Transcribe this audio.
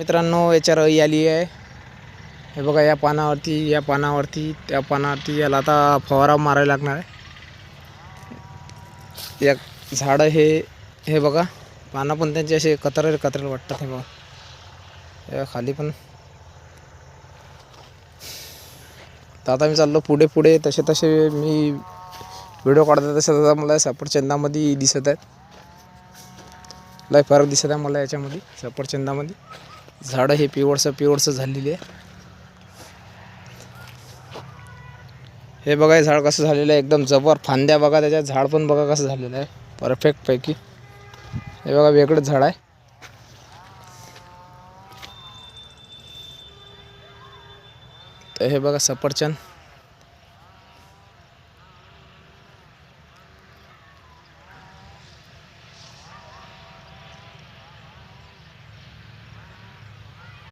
मित्रांनो, याच्यावर अळी आली आहे. हे बघा, या पानावरती त्या पानावरती याला आता फवारा मारायला लागणार आहे. या झाडं हे बघा, पानं पण त्यांचे असे कतरेल वाटतात. हे बघा, या खाली पण. तर आता मी चाललो पुढे तसे मी व्हिडिओ काढतो तसे मला सफरचंदामध्ये दिसत आहेत. लय फरक दिसत आहे मला याच्यामध्ये. सफरचंदामध्ये झाडं हे पिवळसं झालेली आहे. हे बघा, हे झाड कसं झालेलं आहे, एकदम जबर फांद्या बघा त्याच्यात. झाड पण बघा कसं झालेलं आहे, परफेक्ट पैकी. हे बघा, वेगळंच झाड आहे. तर हे बघा सफरचंद.